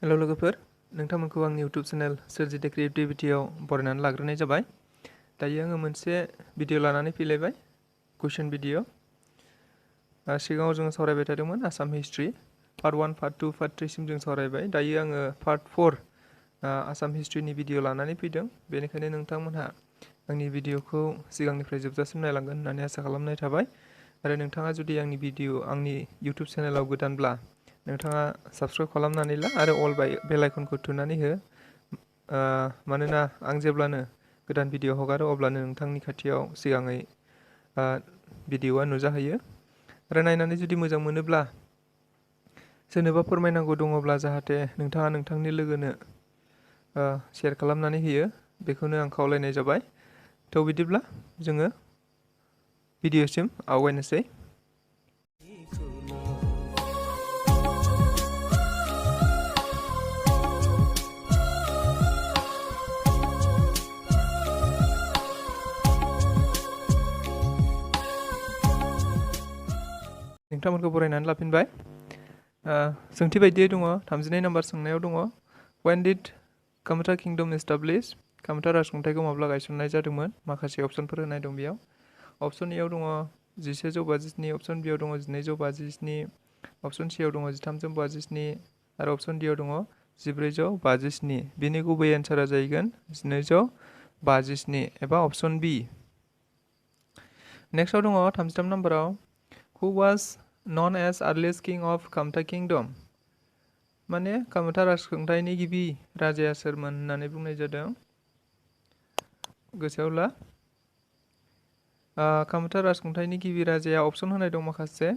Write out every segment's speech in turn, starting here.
Hello लोगोफोर, नोंथांमोनखौ आंनि YouTube channel सोरजिदे क्रिएटिविटीआव बरायनानै लाग्रोनाय जाबाय। दायो आङो मोनसे भिडिअ लानानै फैलायबाय, कुइसन भिडिअ। सिगाङाव जोङो सावरायबाय थादोंमोन Assam history part 1, part 2, part 3 सिम जों सावरायबाय। दायो आङो पार्ट 4 आसाम हिस्ट्रीनि भिडिअ लानानै फैदों। बेनिखायनो नोंथांमोनहा आंनि भिडिअखौ सिगांनिफ्राय जोबजासिम नायलांगोन होननानै आसा खालामनाय थाबाय। आरो नोंथाङा जुदि आंनि यूट्यूब चेनेलाव गोदानब्ला नोंथाङा साबस्क्राइब खालामनानै ला आरो अल बेल आइकनखौ थुनानै हो, मानोना आं जेब्लानो गोदान भिडिअ हगारो अब्लानो नोंथांनि खाथियाव सिगाङै भिडिअआ नुजाहैयो। आरो नायनानै जुदि मोजां मोनोब्ला सोरनोबा फोरमायनांगौ दङब्ला जाहाथे नोंथाङा नोंथांनि लोगोनो शेयार खालामनानै होयो, बेखौनो आं खावलायनाय जाबाय। थ' बिदिब्ला जोङो भिडिअसिम आवगायनोसै। नोंथांमोनखौ बरायनानै लाफिनबाय। सोंथि बायदियै दङ, 32 नम्बर सोंनायाव दङ, When did Kamata kingdom establish? Kamata राजखुंथायखौ माब्ला गायसननाय जादोंमोन? माखासे अपसनफोर होनाय दं बेयाव। अपसन एआव दङ 1157, अपसन बिआव दङ 1257, अपसन सिआव दङ 1357 आरो अपसन डिआव दङ 1457। बेनि गुबै एन्सारा जाहैगोन 1257 एबा अपसन बि। नेक्स्टआव दङ 33 नम्बराव, Who was known as earliest king of Kamta kingdom? माने कामता राजखुंथायनि गिबि राजाया सोरमोन होननानै बुंनाय जादों। गोसोआव ला। कामता राजखुंथायनि गिबि राजाया अपसन होनाय दं माखासे।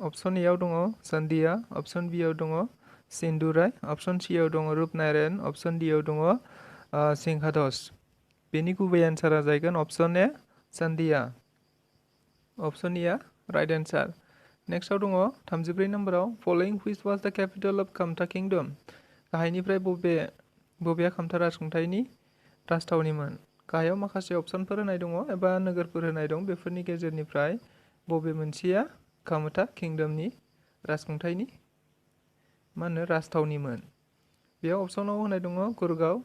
अपसन एआव दङ चन्दिया, अपसन बिआव दङ सिन्धुराय, अपसन सिआव दङ रुपनारायण, अपसन डिआव दङ सिंहादस। बेनि गुबै एन्सारा जाहैगोन अपसन ए चन्दिया। अपसन एआ राइट एन्सार। नेक्स्टआव दङ 34 नम्बराव, Following which was the capital of Kamta kingdom? गाहायनिफ्राय बबेया कामता राजखुंथायनि राजथावनिमोन? गाहायाव माखासे अपसनफोर होनाय दङ एबा नोगोरफोर होनाय दं। बेफोरनि गेजेरनिफ्राय बबे मोनसेया कामता किंडमनि राजखुंथायनि राजथावनिमोन? बेयाव अपसनाव होनाय दङ गुरगाव,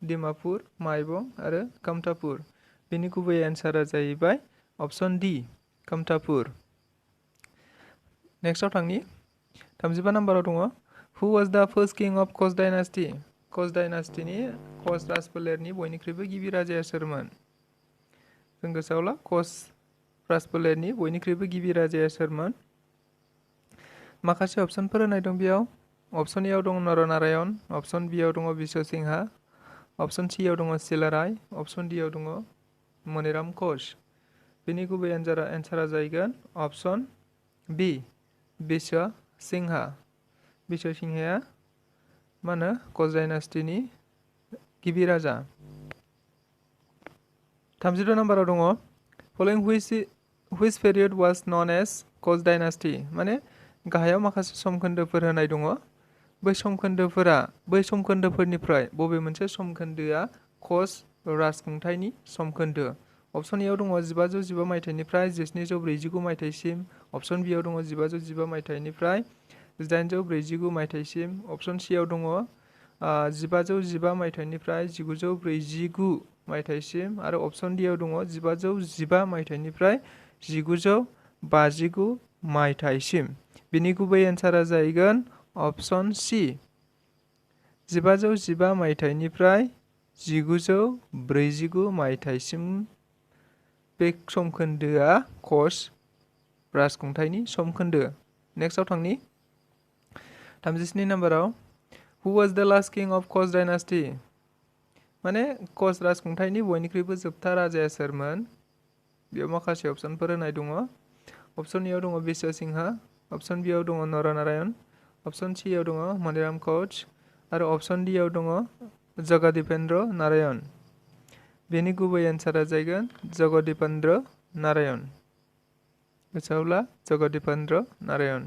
डिमापुर, माइबं आरो कामतापुर। बेनि गुबै एन्सारा जाहैबाय अपसन डि, कामतापुर। नेक्स्टआव थांनि 35 नम्बराव दङ, Who was the first king of कच डायनास्टी? कच डायनास्टीनि कच राजफोलेरनि बयनिख्रुइबो गिबि राजाया सोरमोन? जों गोसोआव ला, कच राजफोलेरनि बयनिख्रुइबो गिबि राजाया सोरमोन? माखासे अपसनफोर होनाय दं बेयाव। अपसन एआव दङ नरनारायण, अपसन बिआव दङ बिश्वसिंहा, अपसन सिआव दङ सिलाराय, अपसन डिआव दङ मनिराम कच। बेनि गुबै एन्सारा जाहैगोन अपसन बि, बिश्वसिंहा। बिश्वसिंहाया कच डायनास्टीनि गिबि राजा। 36 नम्बराव दङ, Following which period was known as कच डायनास्टी? माने गाहायाव माखासे समखोन्दोफोर होनाय दङ। बै समखोन्दोफोरनिफ्राय बबे मोनसे समखोन्दोआ कच राजखुंथायनि समखोन्दो? अपसन एआव दङ 1515 मायथाइनिफ्राय 1749 मायथाइसिम, अपसन बिआव दङ 1515 मायथाइनिफ्राय 1849 मायथाइसिम, अपसन सिआव दङ 1515 मायथाइनिफ्राय 1949 मायथाइसिम आरो अपसन डिआव दङ 1515 मायथाइनिफ्राय 1959 मायथाइसिम। बिनि गुबै एन्सारा जाहैगोन अपसन सि, 1515 मायथाइनिफ्राय 1949 मायथाइसिम। बे समखोन्दोआ कच राजखुंथायनि समखोन्दो। नेक्स्टआव थांनि 37 नम्बराव, Who was the last king of कच डायनास्टी? माने कच राजखुंथायनि बयनिख्रुइबो जोबथा राजाया सोरमोन? बेयाव माखासे अपसनफोर होनाय दङ। अपसन एआव दङ बिश्वसिंहा, अपसन बिआव दङ नरनारायण, अपसन सिआव दङ मनिराम कच आरो अपसन डिआव दङ जगदीपेन्द्र नारायण। बेनि गुबै एन्सारा जाहैगोन जगदीपेन्द्र नारायण। गोसोआव ला, जगदीपेन्द्र Narayan.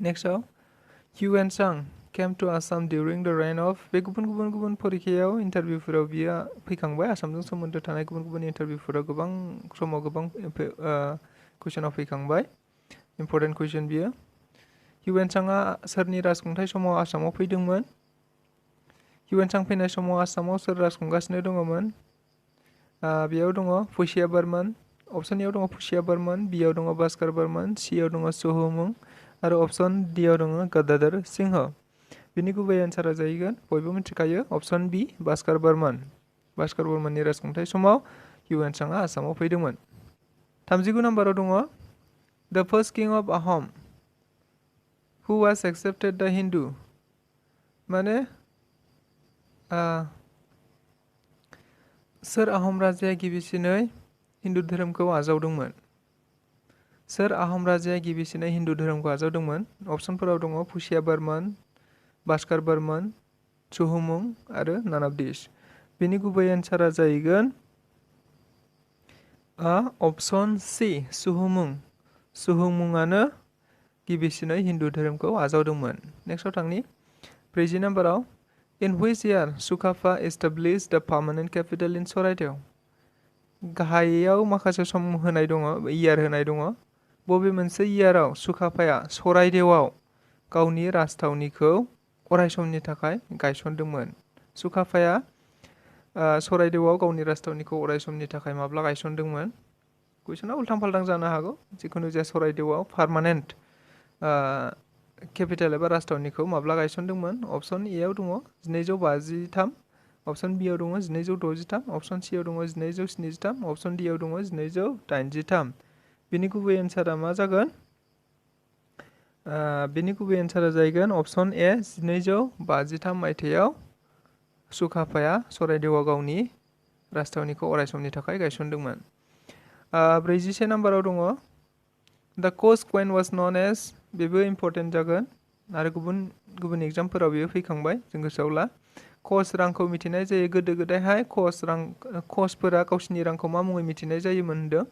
नेक्स्टआव, Hugh and Sang came to Assam during the reign of? बे गुबुन फरिखायाव इन्टारभिउफोराव बियो फैखांबाय। आसामजों सोमोन्दो थानाय गुबुन इन्टारभिउफोराव गोबां समाव गोबां कुइसनाव फैखांबाय। इम्पर्टेन्ट कुइसन बियो। हिउएनसांआ सोरनि राजखुंथाय समाव आसामाव फैदोंमोन? हिउएनसां फैनाय समाव आसामाव सोर राजखुंगासिनो दङमोन? बेयाव दङ फुसिया बर्मन। अप्शन एआव दङ फुसिया बर्मन, बियाव दङ भास्कर बर्मन, सियाव दङ सुहुमुं आरो अप्शन डीआव दङ गदाधर सिंह। बिनि गुबै एन्सारा जाहैगोन बयबो मिथिखायो अप्शन बी भास्कर बर्मन। भास्कर बर्मननि राजखुंथाय समाव हिउएनसांआ आसामाव फैदोंमोन। 39 नम्बराव दङ द फार्स्ट किं अफ आहम हु वाज एक्सेप्टेड द हिन्दु। माने सोर आहम राजाया गिबिसिनै हिन्दु धोरोमखौ आजावदोंमोन? सोर आहम राजाया गिबिसिनै हिन्दु धोरोमखौ आजावदोंमोन? अप्शनफोराव दङ फुसिया बर्मन, भास्कर बर्मन, सुहुमुं आरो नान अफ दिस। बेनि गुबै एन्सारा जाहैगोन अप्शन सी सुहुमुं। सुहुमुंआनो गिबिसिनै हिन्दु धोरोमखौ आजावदोंमोन। नेक्स्टआव थांनि 40 नम्बराव in which year Sukaphaa establish the permanent capital in Charaideo. गाहायाव माखासे सम होनाय दङ, इयार होनाय दङ। बबे मोनसे इयाराव सुकाफाया सराइदेवआव गावनि राजथावनिखौ अरायसमनि थाखाय गायसनदोंमोन? सुकाफाया सराइदेवआव गावनि राजथावनिखौ अरायसमनि थाखाय माब्ला गायसनदोंमोन? कुइसना उल्थां फाल्थां जानो हागौ। जिखुनु जाया सराइदेवआव पार्मानेन्ट केपिटेल एबा राजथावनिखौ माब्ला गायसनदोंमोन? अप्शन एआव दङ 1253, अप्शन बीआव दङ 1263, अप्शन सीआव दङ 1273, अप्शन डीआव दङ 1283। बेनि गुबै एन्सारा मा जागोन? बेनि गुबै एन्सारा जाहैगोन अप्शन ए 1253 मायथाइयाव सुकाफाया सराइदेवआव गावनि राजथावनिखौ अरायसमनि थाखाय गायसनदोंमोन। 41 नम्बराव दङ द कच कइन वाज नन एज। बेबो इम्पर्टेन्ट जागोन आरो गुबुन गुबुन एग्जामफोराव बेयो फैखांबाय, जों गोसोआव ला। कच रांखौ मिथिनाय जायो गोदो गोदायहाय कचफोरा गावसिनि रांखौ मा मुङै मिथिनाय जायोमोन होनदों?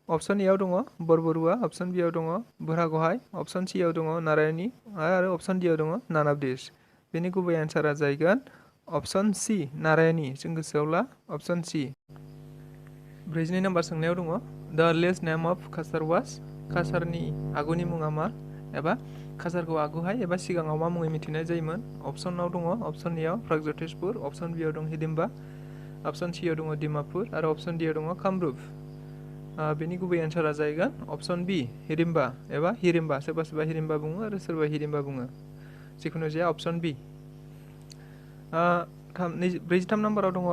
अप्शन एआव दङ बरबरुआ, अप्शन बीआव दङ बुरहागहाइ, अप्शन सीआव दङ नारायणी आरो अप्शन डीआव दङ नान अफ दिस। बेनि गुबै एन्सारा जाहैगोन अप्शन सी नारायणी। जों गोसोआव ला अप्शन सी। 42 नम्बर सोंनायाव दङ the earliest name of Cachar was. काछारनि आगुनि मुङा मा एबा काछारखौ आगुहाय एबा सिगाङाव मा मुङै मिथिनाय जायोमोन? अप्शनाव दङ अप्शन एआव प्रागज्योतिषपुर, अप्शन बीआव दं हिडिम्बा, अप्शन सीआव दङ डिमापुर आरो अप्शन डीआव दङ कामरुप। बेनि गुबै एन्सारा जाहैगोन अप्शन बी हिडिम्बा एबा हिरिम्बा। सोरबा सोरबा हिरिम्बा बुङो आरो सोरबा हिडिम्बा बुङो। जिखुनु जाया अप्शन बी। 43 नम्बराव दङ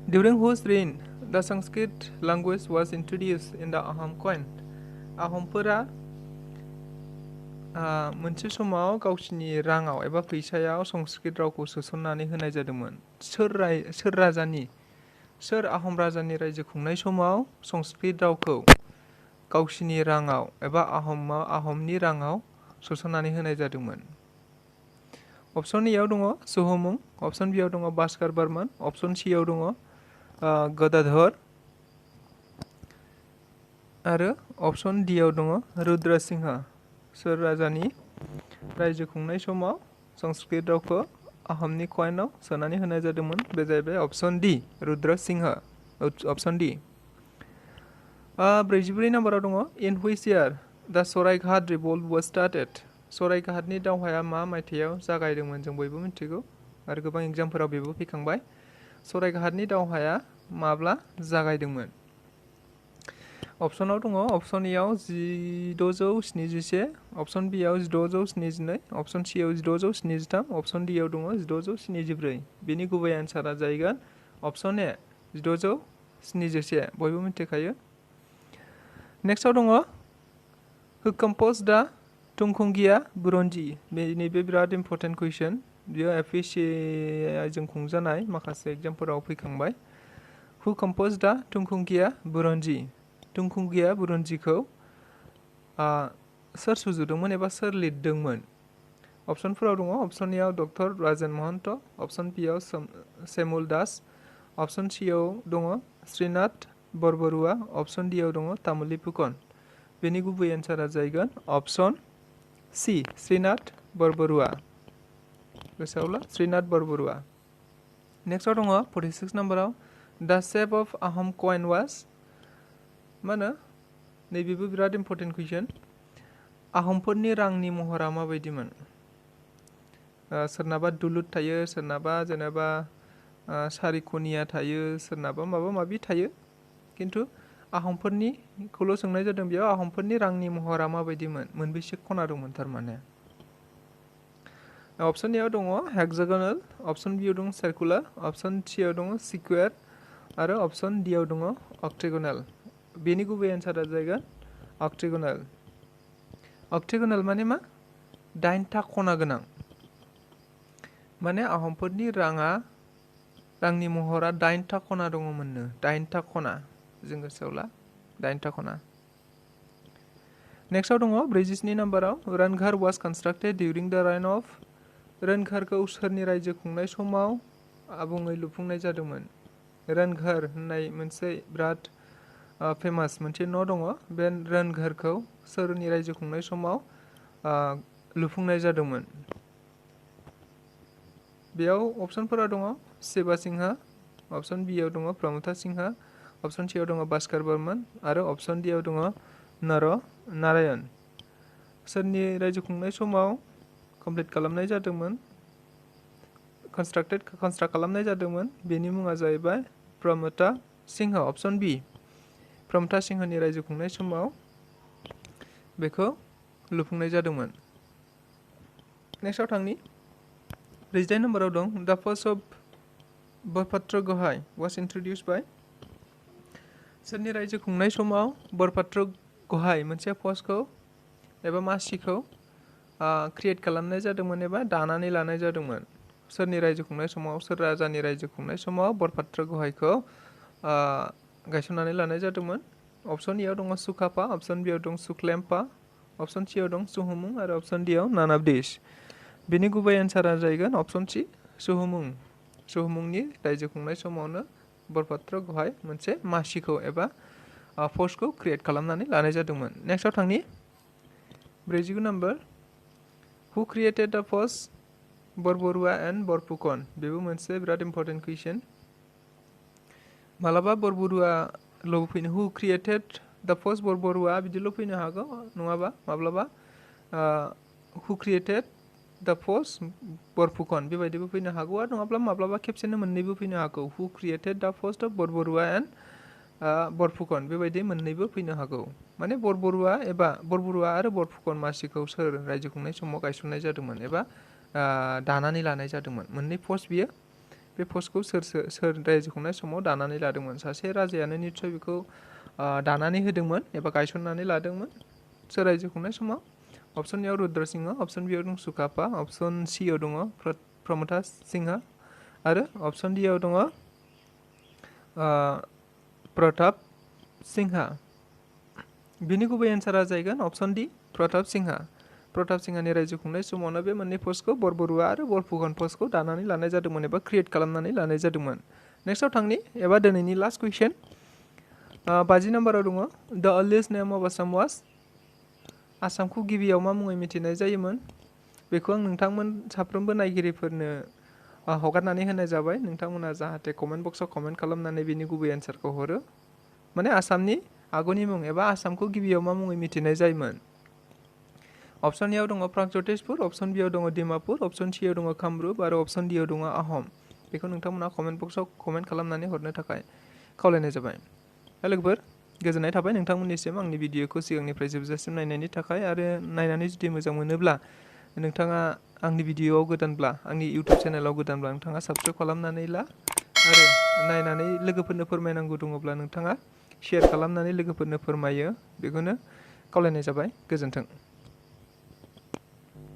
डिउरिं whose reign the Sanskrit language was introduced in the Ahom कइन। आहमफोरा मोनसे समाव गावसिनि राङाव एबा फैसायाव संस्कृत रावखौ सोसननानै होनाय जादोंमोन। सोर आहम राजानि रायजो खुंनाय समाव संस्कृत रावखौ गावसिनि राङाव एबा आहमनि राङाव सोसननानै होनाय जादोंमोन? अप्शन एआव दङ सुहुमुं, अप्शन बीआव दङ भास्कर बर्मन, अप्शन सीआव दङ गदाधर आरो अप्शन डीआव दङ रुद्र सिंह। सोर राजानि रायजो खुंनाय समाव संस्कृत रावखौ आहमनि कइनाव सोनानै होनाय जादोंमोन? बे जाहैबाय option D Rudra Singh. Option D. 44 नम्बराव दङ इन हुइच इयार द सराइघाट रिभल्ट वाज स्टार्टेड। सराइघाटनि दावहाया मा मायथाइयाव जागायदोंमोन? जों बयबो मिथिगौ आरो गोबां एग्जामफोराव बेबो फैखांबाय। सराइघाटनि दावहाया माब्ला जागायदोंमोन? अप्शनाव दङ अप्शन एआव 1671, अप्शन बीआव 1672, अप्शन सीआव 1673, अप्शन डीआव दङ 1674। बेनि गुबै एन्सारा जाहैगोन अप्शन ए 1671। बयबो मिथिखायो। नेक्स्टआव दङ हु कम्प'ज द थुंगुंगिया बुरन्जी। नैबे बिराद इम्पर्टेन्ट कुइसन। बियो एफिसिजों खुंजानाय माखासे एग्जामफोराव फैखांबाय। हु कम्प'ज द थुंगुंगिया बुरन्जी। थुंगुंगिया बुरन्जीखौ सोर सुजुदोंमोन एबा सोर लिरदोंमोन? अप्शनफोराव दङ अप्शन एआव डक्टर राजेन महन्त, अप्शन बीआव सेमुल दास, अप्शन सीआव दङ श्रीनाथ बरबरुआ, अप्शन डीआव दङ तामुली फुकन। बेनि गुबै एन्सारा जाहैगोन अप्शन सी श्रीनाथ बरबरुआ। गोसोआव ला श्रीनाथ बरबरुआ। नेक्स्टआव दङ 46 नम्बराव द शेप अफ आहम कइन वाज। मा होनो? नैबेबो बिराद इम्पर्टेन्ट कुइसन। आहमफोरनि रांनि महरा माबायदिमोन? सोरनाबा दुलुर थायो, सोरनाबा जेनेबा सारिखनिया थायो, सोरनाबा माबा माबि थायो। खिन्थु आहमफोरनिखौल' सोंनाय जादों बेयाव आहमफोरनि रांनि महरा माबायदिमोन, मोनबेसे खना दंमोन थारमाने। अप्शन एआव दङ हेक्सागोनाल, अप्शन बिआव दङ सार्कुलार, अप्शन सिआव दङ स्कुवेर आरो अप्शन डिआव दङ अक्टेगोनाल। बेनि गुबै एन्सारा जागोन अक्टेगोनाल। अक्टेगोनाल माने मा? 8था खना गोनां। माने आहमफोरनि रांनि महरा 8था खना दङमोननो। 8था खना, जों गोसोआव ला 8था खना। नेक्स्टआव दङ 47 नाम्बाराव रनघर वाज कन्स्ट्राक्टेड डिउरिं द राइन अफ। रनघरखौ सोरनि रायजो खुंनाय समाव आबुङै लुफुंनाय जादोंमोन? रनघर होननाय मोनसे बिराद फेमास मोनसे न' दङ। बे रनघरखौ सोरनि रायजो खुंनाय समाव लुफुंनाय जादोंमोन? बेयाव अप्शनफोरा दङ शिवा सिंहा, अप्शन बिआव दङ प्रमथा सिंहा, अप्शन सिआव दङ भास्कर बर्मन आरो अप्शन डिआव दङ नर नारायण। सोरनि रायजो खुंनाय समाव कमप्लिट खालामनाय जादोंमोन, कन्स्ट्राक्ट खालामनाय जादोंमोन? बेनि मुङा जाहैबाय प्रमथा सिंह, अप्शन बि। प्रमथा सिंहनि रायजो खुंनाय समाव बेखौ लुफुंनाय जादोंमोन। नेक्स्टआव थांनि 48 नाम्बाराव दं द पोस्ट अफ बरपात्र गहाय वाज इन्ट्रडिउस बाय। सोरनि रायजो खुंनाय समाव बरपात्र गहाय मोनसे पस्टखौ एबा मासिखौ क्रिएट खालामनाय जादोंमोन एबा दानानै लानाय जादोंमोन? सोरनि रायजो खुंनाय समाव, सोर राजानि रायजो खुंनाय समाव बरपात्र गहायखौ गायसननानै लानाय जादोंमोन? अप्शन एआव दङ सुकाफा, अप्शन बिआव दं सुक्लेम्पा, अप्शन सिआव दं सुहुमुं आरो अप्शन डिआव नान अफ दिस। बेनि गुबै एन्सारा जाहैगोन अप्शन सि सुहुमुं। सुहुमुंनि रायजो खुंनाय समावनो बरपात्र गहाय मोनसे मासिखौ एबा पस्टखौ क्रिएट खालामनानै लानाय जादोंमोन। नेक्स्टआव थांनि 49 नाम्बार हु क्रिएटेड द पोस्ट बरबरुआ एन्ड बरफुकन। बेबो मोनसे बिराद इम्परटेन्ट कुइसन। मालाबा बरबरुआल' फैनो, हु क्रिएटेड द पोस्ट बरबरुआ बिदिल' फैनो हागौ, नङाबा माब्लाबा हु क्रिएटेड द पोस्ट बरफुकन बेबायदिबो फैनो हागौ, आरो नङाब्ला माब्लाबा खेबसेनो मोननैबो फैनो हागौ। हु क्रिएटेड द पोस्ट अफ बरबरुआ एन्ड बरफुकन बेबायदि मोननैबो फैनो हागौ। माने बरबरुआ आरो बरफुकन मासिखौ सोर रायजो खुंनाय समाव गायसननाय जादोंमोन एबा दानानै लानाय जादोंमोन? मोननै पस्ट बियो। बे पस्टखौ सोर रायजो खुंनाय समाव दानानै लादोंमोन? सासे राजायानो निस्सय बेखौ दानानै होदोंमोन एबा गायसननानै लादोंमोन। सोर रायजो खुंनाय समाव? अप्शन एआव रुद्र सिंह, अप्शन बिआव दं सुकाफा, अप्शन सिआव दङ प्रमथा सिंह आरो अप्शन डिआव दङ प्रताप सिंहा। बिनि गुबै एन्सारा जाहैगोन अप्शन डि प्रताप सिंहा। प्रताप सिंहानि रायजो खुंनाय समावनो बे मोननै पस्टखौ बरबरुआ आरो बरफुकन पस्टखौ दानानै लानाय जादोंमोन एबा क्रिएट खालामनानै लानाय जादोंमोन। नेक्स्टआव थांनि एबा दिनैनि लास्ट कुइसन 50 नाम्बाराव दङ the earliest name of Assam was. आसामखौ गिबियाव मा मुङै मिथिनाय जायोमोन? बेखौ आं नोंथांमोन साफ्रोमबो नायगिरिफोरनो हगारनानै होनाय जाबाय। नोंथांमोना जाहाथे कमेन्ट बक्सआव कमेन्ट खालामनानै बिनि गुबै एन्सारखौ हरो। माने आसामनि आगुनि मुं एबा आसामखौ गिबियाव मा मुङै मिथिनाय जायोमोन? अप्शन एआव दङ प्रागज्यतिसपुर, अप्शन बिआव दङ डिमापुर, अप्शन सिआव दङ कामरुप आरो अप्शन डिआव दङ आहम। बेखौ नोंथांमोना कमेन्ट बक्सआव कमेन्ट खालामनानै हरनो थाखाय खावलायनाय जाबाय। लोगोफोर, गोजोननाय थाबाय नोंथांमोननिसिम आंनि भिडिअखौ सिगांनिफ्राय जोबजासिम नायनायनि थाखाय। आरो नायनानै जुदि मोजां मोनोब्ला नोंथाङा आंनि भिडिअआव गोदानब्ला, आंनि इउटुब चेनेलाव गोदानब्ला नोंथाङा साबस्क्राइब खालामनानै ला। आरो नायनानै लोगोफोरनो फोरमायनांगौ दङब्ला नोंथाङा शेयार खालामनानै लोगोफोरनो फोरमायो। बेखौनो खावलायनाय जाबाय। गोजोन्थों।